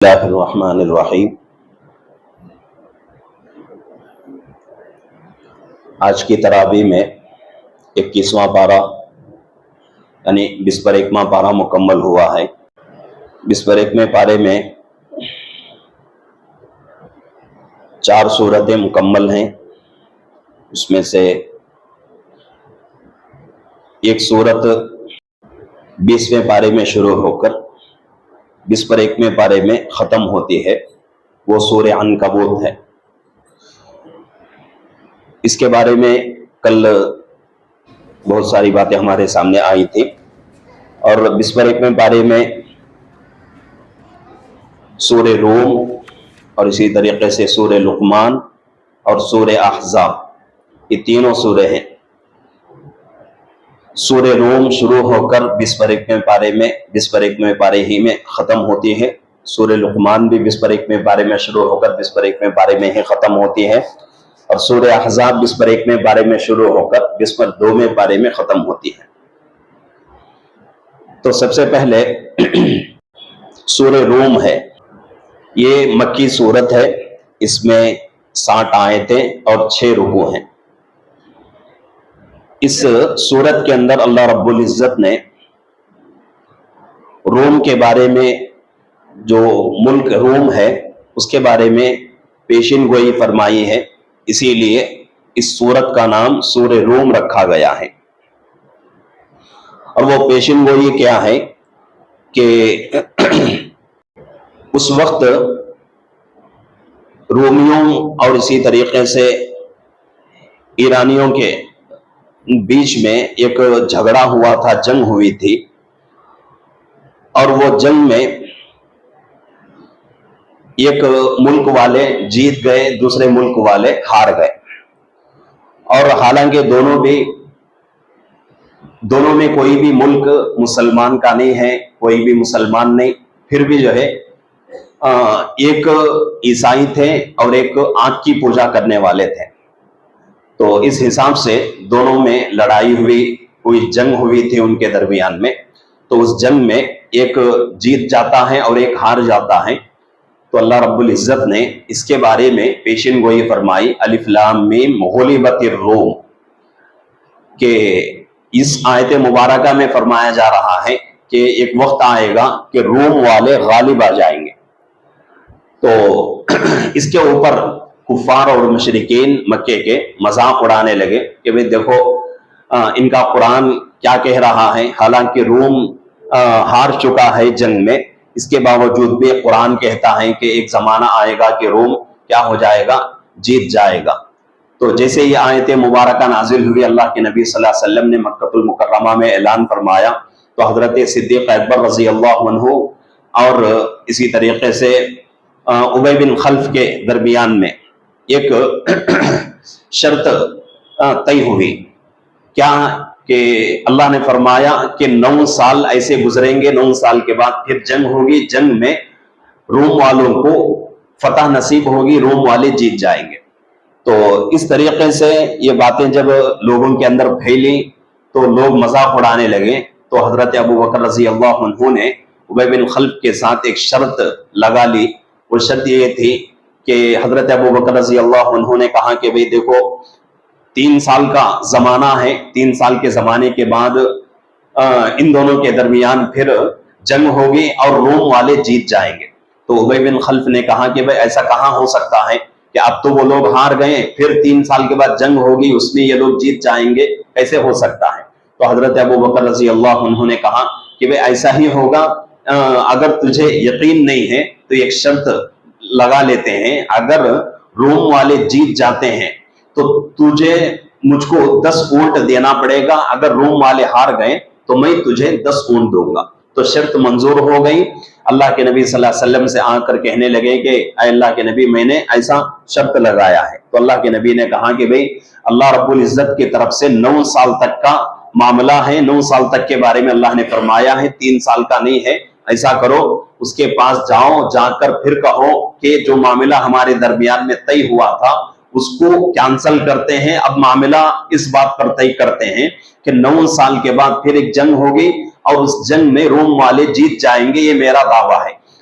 اللہ الرحمن الرحیم۔ آج کی تراویح میں 21واں پارہ یعنی 21واں پارہ مکمل ہوا ہے۔ 21ویں پارے میں 4 سورتیں مکمل ہیں، اس میں سے ایک سورت 20ویں پارے میں شروع ہو کر 21ویں پارے میں ختم ہوتی ہے، وہ سورہ عنکبوت ہے۔ اس کے بارے میں کل بہت ساری باتیں ہمارے سامنے آئی تھی، اور 21ویں پارے میں سورہ روم اور اسی طریقے سے سورہ لقمان اور سورہ احزاب، یہ تینوں سورے ہیں۔ سورہ روم شروع ہو کر 21ویں پارے ہی میں ختم ہوتی ہے۔ سورہ لقمان بھی 21ویں پارے میں شروع ہو کر 21ویں پارے میں ہی ختم ہوتی ہے، اور سورہ احزاب 21ویں پارے میں شروع ہو کر 22ویں پارے میں ختم ہوتی ہے۔ تو سب سے پہلے سورہ روم ہے، یہ مکی سورت ہے، اس میں 60 آیتیں اور 6 رکوع ہیں۔ اس سورت کے اندر اللہ رب العزت نے روم کے بارے میں، جو ملک روم ہے اس کے بارے میں پیشین گوئی فرمائی ہے، اسی لیے اس سورت کا نام سورہ روم رکھا گیا ہے۔ اور وہ پیشین گوئی کیا ہے کہ اس وقت رومیوں اور اسی طریقے سے ایرانیوں کے بیچ میں ایک جھگڑا ہوا تھا، جنگ ہوئی تھی، اور وہ جنگ میں ایک ملک والے جیت گئے، دوسرے ملک والے ہار گئے، اور حالانکہ دونوں میں کوئی بھی ملک مسلمان کا نہیں ہے، کوئی بھی مسلمان نہیں، پھر بھی جو ہے ایک عیسائی تھے اور ایک آنکھ کی پوجا کرنے والے تھے۔ تو اس حساب سے دونوں میں لڑائی ہوئی، کوئی جنگ ہوئی تھی ان کے درمیان میں۔ تو اس جنگ میں ایک جیت جاتا ہے اور ایک ہار جاتا ہے۔ تو اللہ رب العزت نے اس کے بارے میں پیشین گوئی فرمائی، الف لام میم غلبت الروم، کہ اس آیت مبارکہ میں فرمایا جا رہا ہے کہ ایک وقت آئے گا کہ روم والے غالب آ جائیں گے۔ تو اس کے اوپر کفار اور مشرکین مکے کے مذاق اڑانے لگے کہ بھئی دیکھو ان کا قرآن کیا کہہ رہا ہے، حالانکہ روم ہار چکا ہے جنگ میں، اس کے باوجود بھی قرآن کہتا ہے کہ ایک زمانہ آئے گا کہ روم کیا ہو جائے گا، جیت جائے گا۔ تو جیسے یہ آیت مبارکہ نازل ہوئی، اللہ کے نبی صلی اللہ علیہ وسلم نے مکہ المکرمہ میں اعلان فرمایا، تو حضرت صدیق اکبر رضی اللہ عنہ اور اسی طریقے سے ابی بن خلف کے درمیان میں ایک شرط طے ہوئی، کیا کہ اللہ نے فرمایا کہ 9 سال ایسے گزریں گے، 9 سال کے بعد پھر جنگ ہوگی، جنگ میں روم والوں کو فتح نصیب ہوگی، روم والے جیت جائیں گے۔ تو اس طریقے سے یہ باتیں جب لوگوں کے اندر پھیلی تو لوگ مذاق اڑانے لگے۔ تو حضرت ابو بکر رضی اللہ عنہ نے ابی بن خلف کے ساتھ ایک شرط لگا لی۔ وہ شرط یہ تھی کہ حضرت ابو بکر رضی اللہ عنہ نے کہا کہ بھئی دیکھو 3 سال کا زمانہ ہے، 3 سال کے زمانے کے بعد ان دونوں کے درمیان پھر جنگ ہوگی اور روم والے جیت جائیں گے۔ تو ابی بن خلف نے کہا کہ بھئی ایسا کہاں ہو سکتا ہے کہ اب تو وہ لوگ ہار گئے، پھر 3 سال کے بعد جنگ ہوگی، اس میں یہ لوگ جیت جائیں گے، کیسے ہو سکتا ہے؟ تو حضرت ابو بکر رضی اللہ عنہ نے کہا کہ بھئی ایسا ہی ہوگا، اگر تجھے یقین نہیں ہے تو ایک شرط لگا لیتے ہیں، اگر روم والے جیت جاتے ہیں تو تجھے مجھ کو 10 اونٹ دینا پڑے گا، اگر روم والے ہار گئے تو میں تجھے 10 اونٹ دوں گا۔ تو شرط منظور ہو گئی۔ اللہ کے نبی صلی اللہ علیہ وسلم سے آ کر کہنے لگے کہ اے اللہ کے نبی، میں نے ایسا شرط لگایا ہے۔ تو اللہ کے نبی نے کہا کہ بھئی اللہ رب العزت کی طرف سے 9 سال تک کا معاملہ ہے، 9 سال تک کے بارے میں اللہ نے فرمایا ہے، 3 سال کا نہیں ہے۔ ایسا کرو، اس کے پاس جاؤ، جا کر پھر کہو کہ جو معاملہ ہمارے درمیان میں طے ہوا تھا اس کو کینسل کرتے ہیں، اب معاملہ اس بات پر طے کرتے ہیں کہ 9 سال کے بعد پھر ایک جنگ ہوگی اور اس جنگ میں روم والے جیت جائیں گے، یہ میرا دعویٰ ہے۔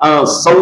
100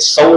100